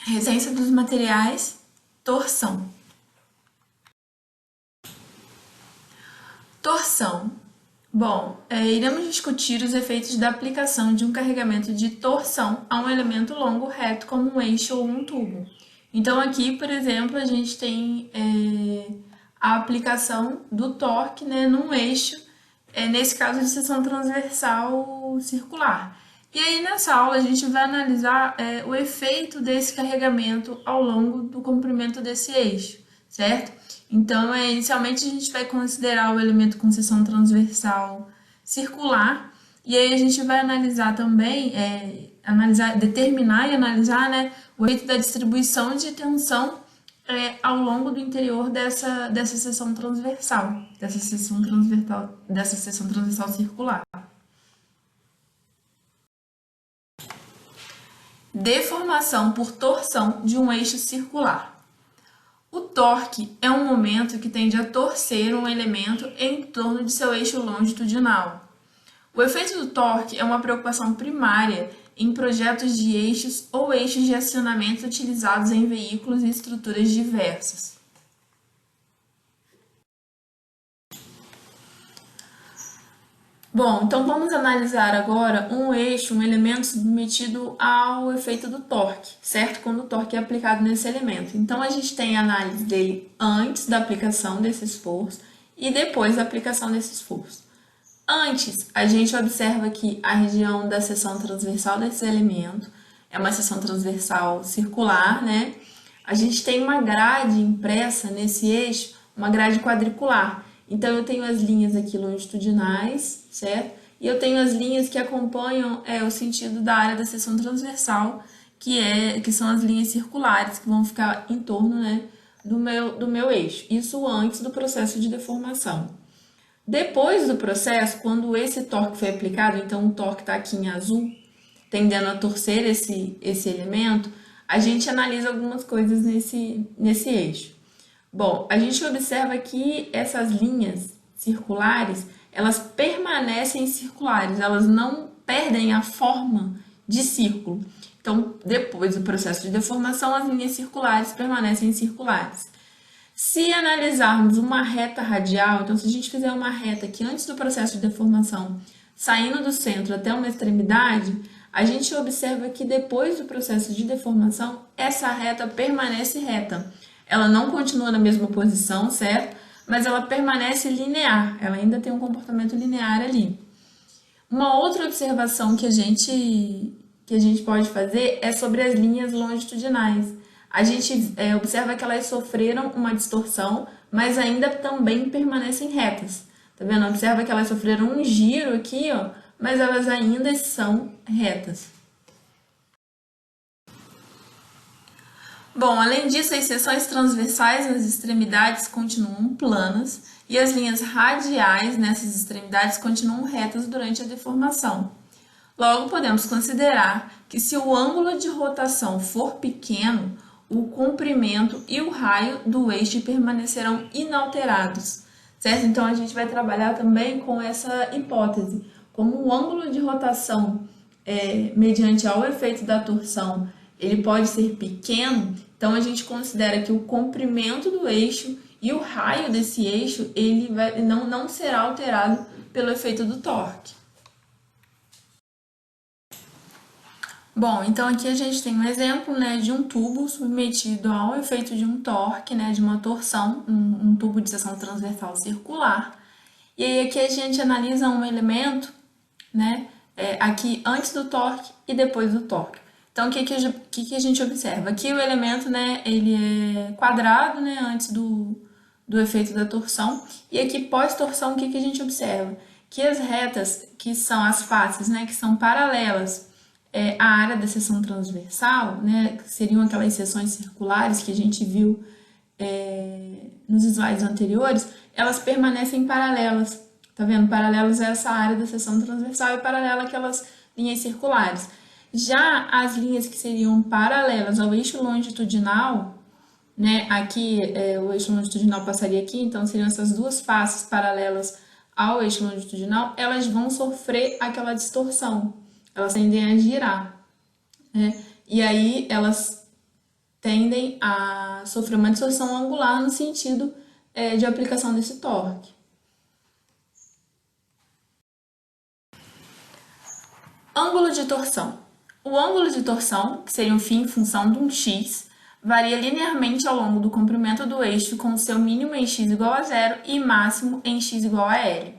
Resistência dos materiais, torção. Torção. Bom, iremos discutir os efeitos da aplicação de um carregamento de torção a um elemento longo reto como um eixo ou um tubo. Então aqui, por exemplo, a gente tem a aplicação do torque, né, num eixo, nesse caso de seção transversal circular. E aí nessa aula a gente vai analisar o efeito desse carregamento ao longo do comprimento desse eixo, certo? Então, inicialmente a gente vai considerar o elemento com seção transversal circular, e aí a gente vai analisar também, determinar e analisar, né, o efeito da distribuição de tensão ao longo do interior dessa seção transversal, dessa seção transversal circular. Deformação por torção de um eixo circular. O torque é um momento que tende a torcer um elemento em torno de seu eixo longitudinal. O efeito do torque é uma preocupação primária em projetos de eixos ou eixos de acionamento utilizados em veículos e estruturas diversas. Bom, então vamos analisar agora um eixo, um elemento submetido ao efeito do torque, certo? Quando o torque é aplicado nesse elemento. Então a gente tem a análise dele antes da aplicação desse esforço e depois da aplicação desse esforço. Antes, a gente observa que a região da seção transversal desse elemento é uma seção transversal circular, né? A gente tem uma grade impressa nesse eixo, uma grade quadricular. Então, eu tenho as linhas aqui longitudinais, certo? E eu tenho as linhas que acompanham o sentido da área da seção transversal, que são as linhas circulares, que vão ficar em torno, né, do meu eixo. Isso antes do processo de deformação. Depois do processo, quando esse torque foi aplicado, então o torque está aqui em azul, tendendo a torcer esse elemento, a gente analisa algumas coisas nesse eixo. Bom, a gente observa que essas linhas circulares, elas permanecem circulares, elas não perdem a forma de círculo. Então, depois do processo de deformação, as linhas circulares permanecem circulares. Se analisarmos uma reta radial, então se a gente fizer uma reta aqui antes do processo de deformação, saindo do centro até uma extremidade, a gente observa que depois do processo de deformação, essa reta permanece reta. Ela não continua na mesma posição, certo? Mas ela permanece linear, ela ainda tem um comportamento linear ali. Uma outra observação que a gente pode fazer é sobre as linhas longitudinais. A gente observa que elas sofreram uma distorção, mas ainda também permanecem retas. Tá vendo? Observa que elas sofreram um giro aqui, ó, mas elas ainda são retas. Bom, além disso, as seções transversais nas extremidades continuam planas e as linhas radiais nessas extremidades continuam retas durante a deformação. Logo, podemos considerar que se o ângulo de rotação for pequeno, o comprimento e o raio do eixo permanecerão inalterados, certo? Então, a gente vai trabalhar também com essa hipótese. Como o ângulo de rotação, mediante ao efeito da torção, ele pode ser pequeno, então a gente considera que o comprimento do eixo e o raio desse eixo ele não será alterado pelo efeito do torque. Bom, então aqui a gente tem um exemplo, né, de um tubo submetido ao efeito de um torque, né, de uma torção, um tubo de seção transversal circular. E aí aqui a gente analisa um elemento, né, aqui antes do torque e depois do torque. Então, o que a gente observa? Aqui o elemento, né, ele é quadrado, né, antes do efeito da torção. E aqui, pós-torção, o que a gente observa? Que as retas, que são as faces, né, que são paralelas à área da seção transversal, né, que seriam aquelas seções circulares que a gente viu nos slides anteriores, elas permanecem paralelas. Tá vendo? Paralelas a essa área da seção transversal e paralela àquelas linhas circulares. Já as linhas que seriam paralelas ao eixo longitudinal, né, aqui o eixo longitudinal passaria aqui, então seriam essas duas faces paralelas ao eixo longitudinal, elas vão sofrer aquela distorção, elas tendem a girar, né, e aí elas tendem a sofrer uma distorção angular no sentido de aplicação desse torque. Ângulo de torção. O ângulo de torção, que seria um φ em função de um x, varia linearmente ao longo do comprimento do eixo com seu mínimo em x igual a zero e máximo em x igual a L.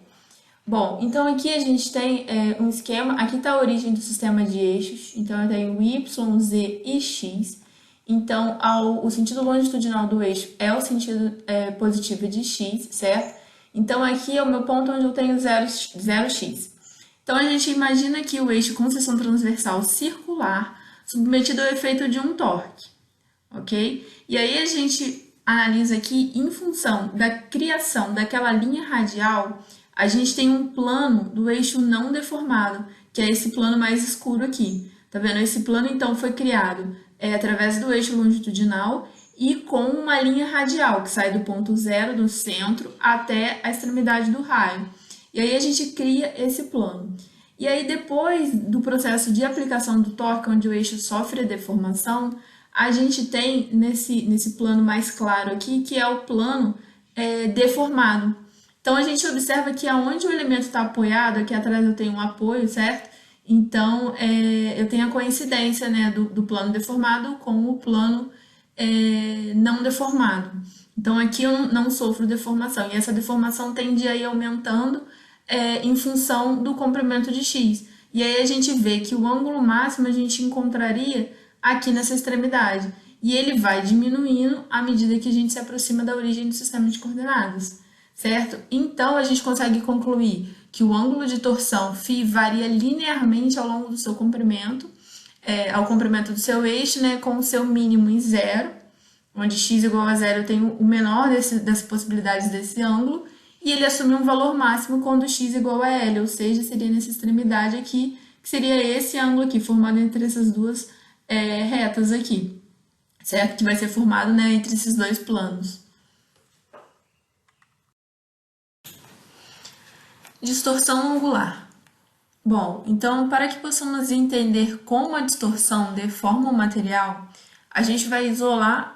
Bom, então aqui a gente tem um esquema, aqui está a origem do sistema de eixos, então eu tenho y, z e x. Então, o sentido longitudinal do eixo é o sentido positivo de x, certo? Então, aqui é o meu ponto onde eu tenho 0x. Então, a gente imagina aqui o eixo com seção transversal circular submetido ao efeito de um torque, ok? E aí, a gente analisa aqui, em função da criação daquela linha radial, a gente tem um plano do eixo não deformado, que é esse plano mais escuro aqui. Tá vendo? Esse plano, então, foi criado através do eixo longitudinal e com uma linha radial, que sai do ponto zero do centro até a extremidade do raio. E aí a gente cria esse plano. E aí depois do processo de aplicação do torque, onde o eixo sofre a deformação, a gente tem nesse plano mais claro aqui, que é o plano deformado. Então a gente observa que aonde o elemento está apoiado, aqui atrás eu tenho um apoio, certo? Então, eu tenho a coincidência, né, do plano deformado com o plano não deformado. Então, aqui eu não sofro deformação. E essa deformação tende a ir aumentando em função do comprimento de x. E aí a gente vê que o ângulo máximo a gente encontraria aqui nessa extremidade. E ele vai diminuindo à medida que a gente se aproxima da origem do sistema de coordenadas, certo? Então, a gente consegue concluir que o ângulo de torção φ varia linearmente ao longo do seu comprimento, ao comprimento do seu eixo, né, com o seu mínimo em zero, onde x igual a zero eu tenho o menor das possibilidades desse ângulo, e ele assume um valor máximo quando x igual a L, ou seja, seria nessa extremidade aqui, que seria esse ângulo aqui, formado entre essas duas retas aqui, certo? Que vai ser formado, né, entre esses dois planos. Distorção angular. Bom, então, para que possamos entender como a distorção deforma o material, a gente vai isolar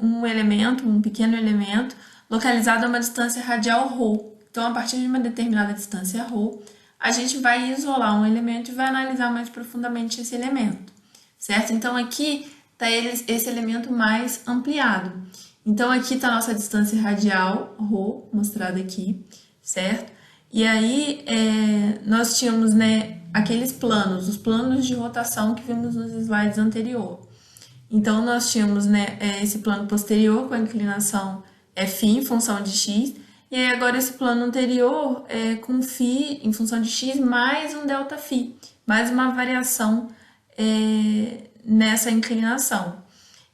um elemento, um pequeno elemento, localizado a uma distância radial ρ. Então, a partir de uma determinada distância ρ, a gente vai isolar um elemento e vai analisar mais profundamente esse elemento, certo? Então, aqui está esse elemento mais ampliado. Então, aqui está a nossa distância radial ρ, mostrada aqui, certo? E aí, nós tínhamos, né, aqueles planos, os planos de rotação que vimos nos slides anteriores. Então, nós tínhamos, né, esse plano posterior com a inclinação φ em função de x, e aí agora esse plano anterior com φ em função de x mais um ΔΦ, mais uma variação nessa inclinação.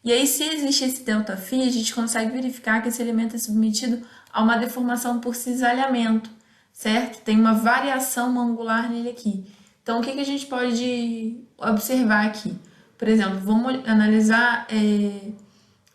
E aí, se existe esse ΔΦ, a gente consegue verificar que esse elemento é submetido a uma deformação por cisalhamento, certo? Tem uma variação angular nele aqui. Então, o que a gente pode observar aqui? Por exemplo, vamos analisar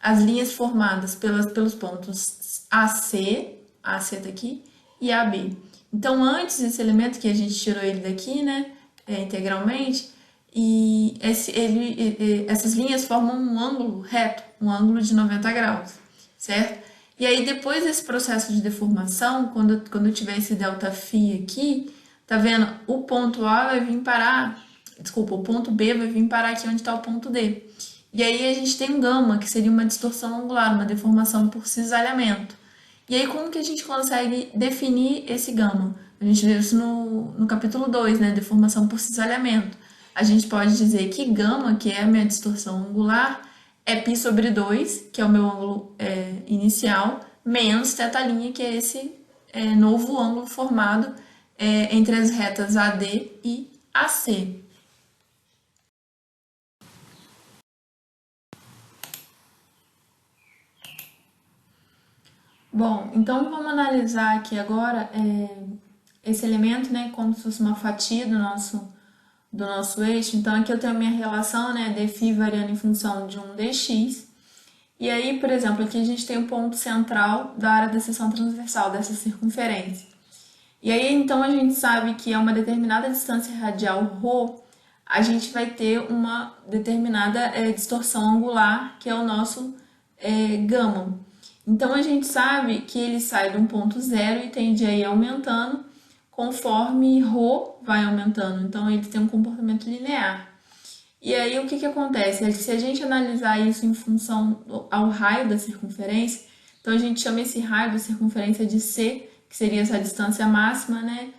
as linhas formadas pelos pontos AC tá aqui, e AB. Então, antes desse elemento, que a gente tirou ele daqui, né, integralmente, e essas linhas formam um ângulo reto, um ângulo de 90 graus, certo? E aí, depois desse processo de deformação, quando eu tiver esse ΔΦ aqui, tá vendo? O ponto A vai vir parar, desculpa, o ponto B vai vir parar aqui onde está o ponto D. E aí, a gente tem um gama, que seria uma distorção angular, uma deformação por cisalhamento. E aí, como que a gente consegue definir esse gama? A gente viu isso no capítulo 2, né? Deformação por cisalhamento. A gente pode dizer que gama, que é a minha distorção angular, é π sobre 2, que é o meu ângulo inicial, menos θ', que é esse novo ângulo formado entre as retas AD e AC. Bom, então vamos analisar aqui agora esse elemento, né, como se fosse uma fatia do nosso eixo. Então, aqui eu tenho a minha relação, né, dφ variando em função de um dx. E aí, por exemplo, aqui a gente tem o ponto central da área da seção transversal, dessa circunferência. E aí, então, a gente sabe que a uma determinada distância radial ρ, a gente vai ter uma determinada distorção angular, que é o nosso gama. Então, a gente sabe que ele sai de um ponto zero e tende a ir aumentando conforme ρ vai aumentando. Então, ele tem um comportamento linear. E aí, o que acontece? Se a gente analisar isso em função ao raio da circunferência, então a gente chama esse raio da circunferência de C, que seria essa distância máxima, né?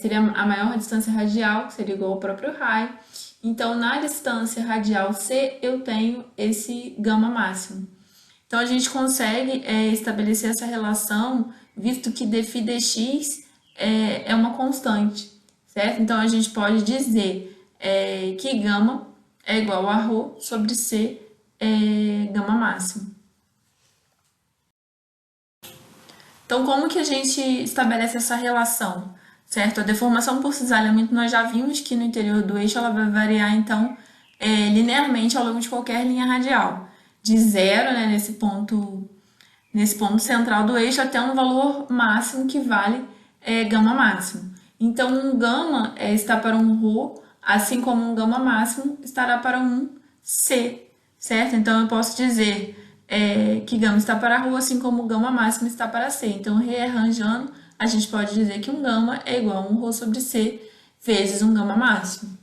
Seria a maior distância radial, que seria igual ao próprio raio. Então, na distância radial C, eu tenho esse gama máximo. Então, a gente consegue estabelecer essa relação, visto que dφ dx é uma constante, certo? Então, a gente pode dizer que gama é igual a ρ sobre C gama máximo. Então, como que a gente estabelece essa relação, certo? A deformação por cisalhamento, nós já vimos que no interior do eixo ela vai variar, então, linearmente ao longo de qualquer linha radial. De zero, né, nesse ponto central do eixo, até um valor máximo que vale gama máximo. Então, um gama está para um ρ, assim como um gama máximo estará para um C, certo? Então, eu posso dizer que gama está para ρ, assim como o gama máximo está para C. Então, rearranjando, a gente pode dizer que um gama é igual a um ρ sobre C vezes um gama máximo.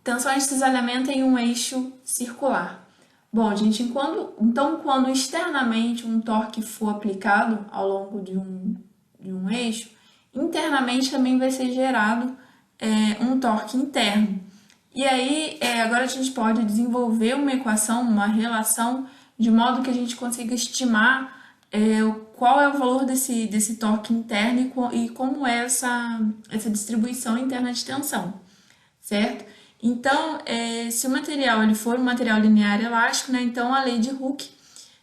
Tensões de cisalhamento em um eixo circular. Bom, gente, então quando externamente um torque for aplicado ao longo de um eixo, internamente também vai ser gerado um torque interno. E aí, agora a gente pode desenvolver uma equação, uma relação, de modo que a gente consiga estimar qual é o valor desse torque interno e como é essa distribuição interna de tensão, certo? Então, se o material ele for um material linear elástico, né, então a lei de Hooke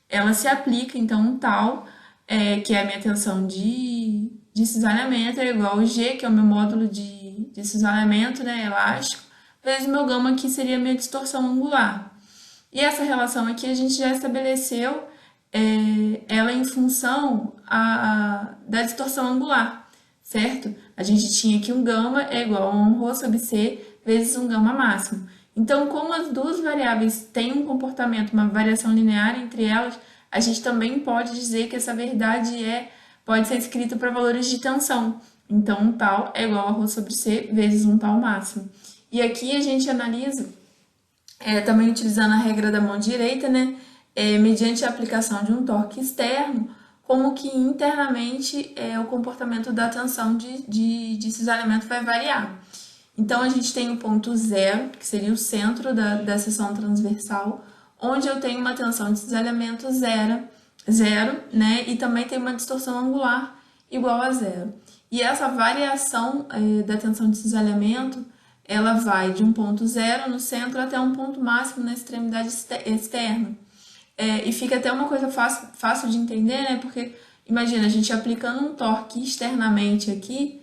ela se aplica, então um tal, que é a minha tensão de cisalhamento, é igual ao G, que é o meu módulo de cisalhamento, né, elástico, vezes meu gama, que seria a minha distorção angular. E essa relação aqui a gente já estabeleceu ela em função da distorção angular, certo? A gente tinha aqui um gama é igual a um ρ sobre C vezes um gama máximo. Então, como as duas variáveis têm um comportamento, uma variação linear entre elas, a gente também pode dizer que essa verdade pode ser escrita para valores de tensão. Então, um tal é igual a ρ sobre C vezes um tal máximo. E aqui a gente analisa, também utilizando a regra da mão direita, né, mediante a aplicação de um torque externo, como que internamente o comportamento da tensão de cisalhamento vai variar. Então, a gente tem o ponto zero, que seria o centro da seção transversal, onde eu tenho uma tensão de cisalhamento zero, né? E também tem uma distorção angular igual a zero. E essa variação da tensão de cisalhamento, ela vai de um ponto zero no centro até um ponto máximo na extremidade externa. E fica até uma coisa fácil de entender, né? Porque, imagina, a gente aplicando um torque externamente aqui,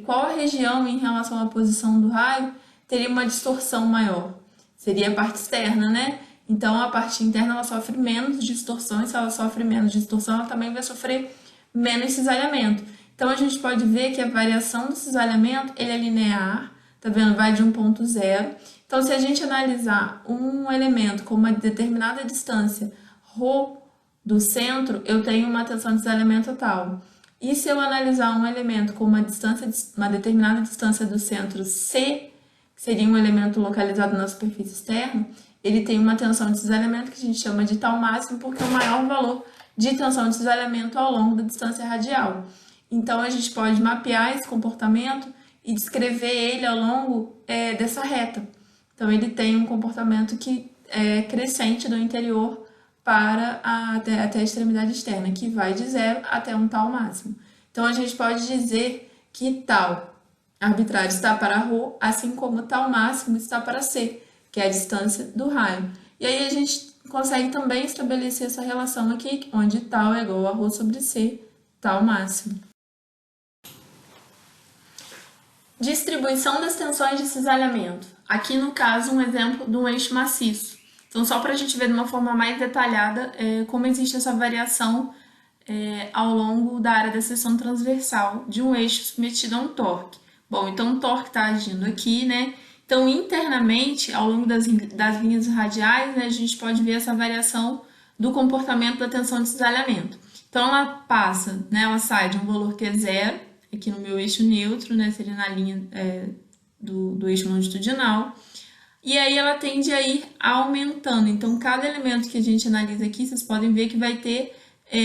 qual a região em relação à posição do raio teria uma distorção maior? Seria a parte externa, né? Então, a parte interna ela sofre menos distorção, e se ela sofre menos distorção, ela também vai sofrer menos cisalhamento. Então, a gente pode ver que a variação do cisalhamento ele é linear, tá vendo? Vai de um ponto zero. Então, se a gente analisar um elemento com uma determinada distância ρ do centro, eu tenho uma tensão de cisalhamento tal. E se eu analisar um elemento com uma determinada distância do centro C, que seria um elemento localizado na superfície externa, ele tem uma tensão de cisalhamento que a gente chama de tal máximo, porque é o maior valor de tensão de cisalhamento ao longo da distância radial. Então, a gente pode mapear esse comportamento e descrever ele ao longo dessa reta. Então, ele tem um comportamento que é crescente do interior até a extremidade externa, que vai de zero até um tal máximo. Então, a gente pode dizer que tal arbitrário está para ρ, assim como tal máximo está para C, que é a distância do raio. E aí, a gente consegue também estabelecer essa relação aqui, onde tal é igual a ρ sobre C, tal máximo. Distribuição das tensões de cisalhamento. Aqui, no caso, um exemplo de um eixo maciço. Então, só para a gente ver de uma forma mais detalhada como existe essa variação ao longo da área da seção transversal de um eixo submetido a um torque. Bom, então o torque está agindo aqui, né? Então, internamente, ao longo das linhas radiais, né, a gente pode ver essa variação do comportamento da tensão de cisalhamento. Então, ela passa, né, ela sai de um valor que é zero, aqui no meu eixo neutro, né, seria na linha do eixo longitudinal, e aí ela tende a ir aumentando. Então, cada elemento que a gente analisa aqui, vocês podem ver que vai ter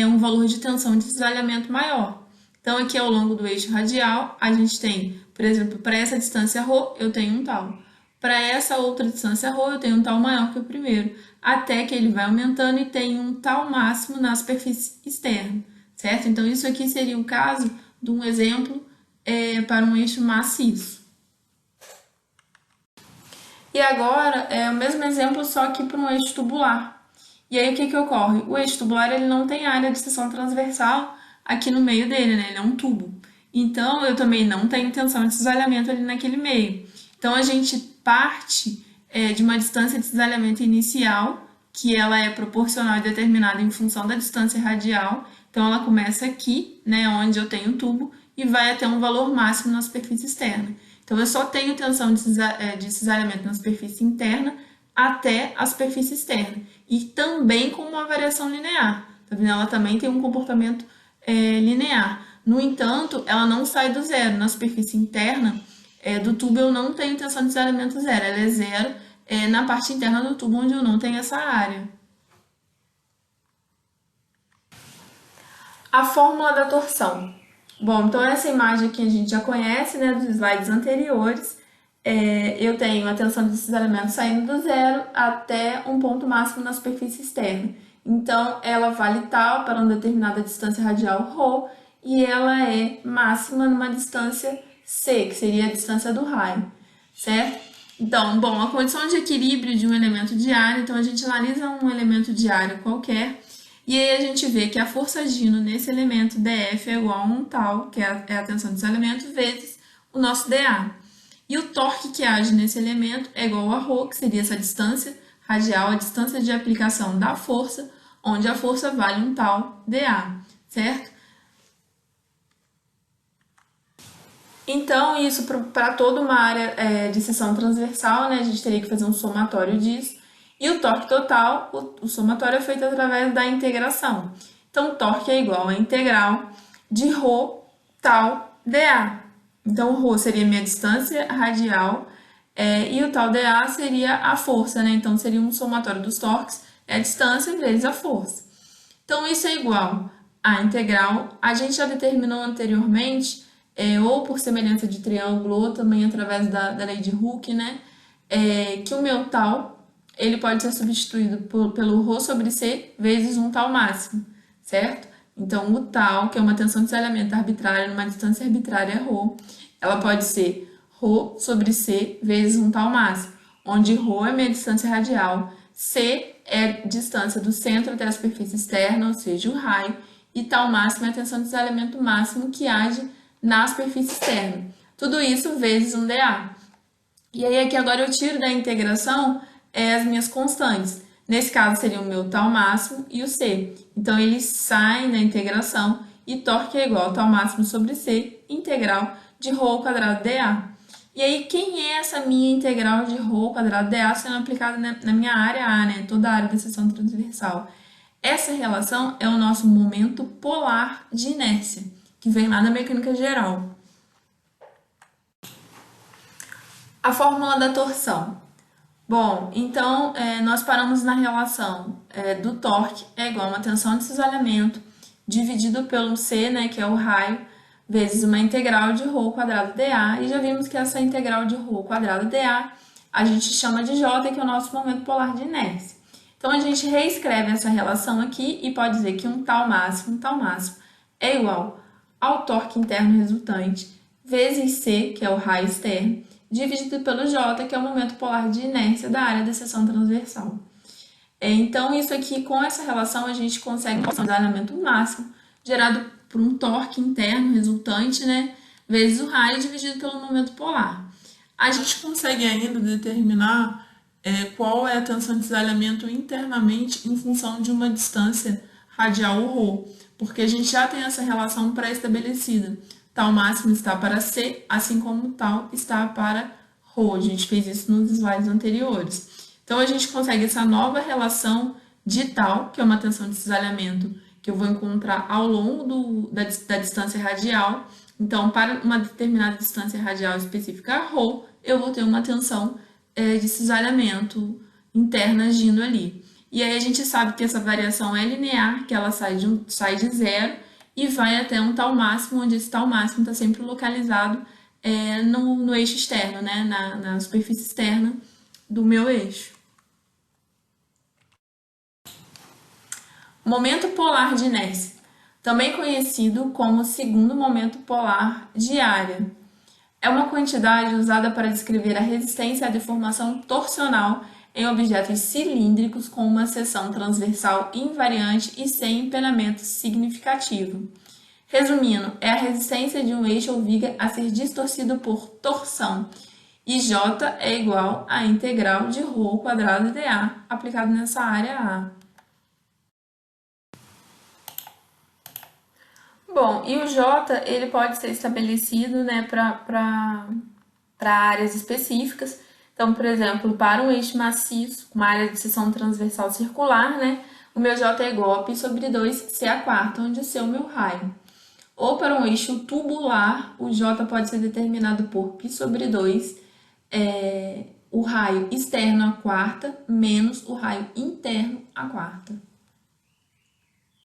um valor de tensão de cisalhamento maior. Então, aqui ao longo do eixo radial, a gente tem, por exemplo, para essa distância ρ, eu tenho um tal. Para essa outra distância ρ, eu tenho um tal maior que o primeiro, até que ele vai aumentando e tem um tal máximo na superfície externa, certo? Então, isso aqui seria o caso de um exemplo para um eixo maciço. E agora, é o mesmo exemplo, só que para um eixo tubular. E aí, o que ocorre? O eixo tubular ele não tem área de seção transversal aqui no meio dele, né? Ele é um tubo. Então, eu também não tenho tensão de cisalhamento ali naquele meio. Então, a gente parte de uma distância de cisalhamento inicial, que ela é proporcional e determinada em função da distância radial. Então, ela começa aqui, né, onde eu tenho o tubo, e vai até um valor máximo na superfície externa. Então, eu só tenho tensão de cisalhamento na superfície interna até a superfície externa. E também com uma variação linear. Tá vendo? Ela também tem um comportamento linear. No entanto, ela não sai do zero. Na superfície interna do tubo eu não tenho tensão de cisalhamento zero. Ela é zero na parte interna do tubo, onde eu não tenho essa área. A fórmula da torção. Bom, então essa imagem aqui a gente já conhece, né, dos slides anteriores. Eu tenho a tensão de cisalhamento saindo do zero até um ponto máximo na superfície externa. Então, ela vale tal para uma determinada distância radial ρ e ela é máxima numa distância c, que seria a distância do raio, certo? Então, bom, a condição de equilíbrio de um elemento de área, então a gente analisa um elemento de área qualquer e aí a gente vê que a força agindo nesse elemento dF é igual a um tal, que é a tensão de cisalhamento, vezes o nosso dA. E o torque que age nesse elemento é igual a ρ, que seria essa distância radial, a distância de aplicação da força, onde a força vale um tal dA, certo? Então, isso para toda uma área de seção transversal, né, a gente teria que fazer um somatório disso. E o torque total, o somatório é feito através da integração. Então, o torque é igual a integral de ρ tal dA. Então, o ρ seria minha distância radial e o tal dA seria a força, né? Então, seria um somatório dos torques, é a distância vezes a força. Então, isso é igual a integral. A gente já determinou anteriormente, ou por semelhança de triângulo, ou também através da lei de Hooke, né? Que o meu tal ele pode ser substituído pelo ρ sobre c vezes um tal máximo, certo? Então, o tal, que é uma tensão de cisalhamento arbitrária numa distância arbitrária ρ, ela pode ser ρ sobre c vezes um tal máximo, onde ρ é minha distância radial, c é a distância do centro até a superfície externa, ou seja, o raio, e tal máximo é a tensão de cisalhamento máximo que age na superfície externa. Tudo isso vezes um dA. E aí, aqui agora eu tiro da integração as minhas constantes. Nesse caso, seria o meu tal máximo e o C. Então, eles saem da integração e torque é igual a tal máximo sobre C, integral de ρ ao quadrado dA. E aí, quem é essa minha integral de ρ ao quadrado dA sendo aplicada na minha área A, né? Toda a área da seção transversal? Essa relação é o nosso momento polar de inércia, que vem lá da mecânica geral. A fórmula da torção. Bom, então, nós paramos na relação do torque é igual a uma tensão de cisalhamento dividido pelo C, né, que é o raio, vezes uma integral de ρ ao quadrado dA, e já vimos que essa integral de ρ ao quadrado dA a gente chama de J, que é o nosso momento polar de inércia. Então, a gente reescreve essa relação aqui e pode dizer que um tal máximo é igual ao torque interno resultante vezes C, que é o raio externo, dividido pelo J, que é o momento polar de inércia da área da seção transversal. Então, isso aqui, com essa relação, a gente consegue o cisalhamento máximo gerado por um torque interno resultante, né, vezes o raio dividido pelo momento polar. A gente consegue ainda determinar qual é a tensão de cisalhamento internamente em função de uma distância radial ρ. porque a gente já tem essa relação pré-estabelecida. Tal máximo está para C, assim como tal está para ρ. A gente fez isso nos slides anteriores. Então, a gente consegue essa nova relação de tal, que é uma tensão de cisalhamento que eu vou encontrar ao longo da distância radial. Então, para uma determinada distância radial específica, ρ, eu vou ter uma tensão de cisalhamento interna agindo ali. E aí a gente sabe que essa variação é linear, que ela sai de zero e vai até um tal máximo, onde esse tal máximo está sempre localizado no eixo externo, né? na superfície externa do meu eixo. Momento polar de inércia, também conhecido como segundo momento polar de área. É uma quantidade usada para descrever a resistência à deformação torsional em objetos cilíndricos com uma seção transversal invariante e sem empenamento significativo. Resumindo, é a resistência de um eixo ou viga a ser distorcido por torção. E J é igual à integral de ρ ao quadrado dA aplicado nessa área A. Bom, e o J, ele pode ser estabelecido, né, para áreas específicas. Então, por exemplo, para um eixo maciço, uma área de seção transversal circular, né, o meu J é igual a π sobre 2 C a quarta, onde o C é o meu raio. Ou para um eixo tubular, o J pode ser determinado por π sobre 2, o raio externo à quarta, menos o raio interno à quarta.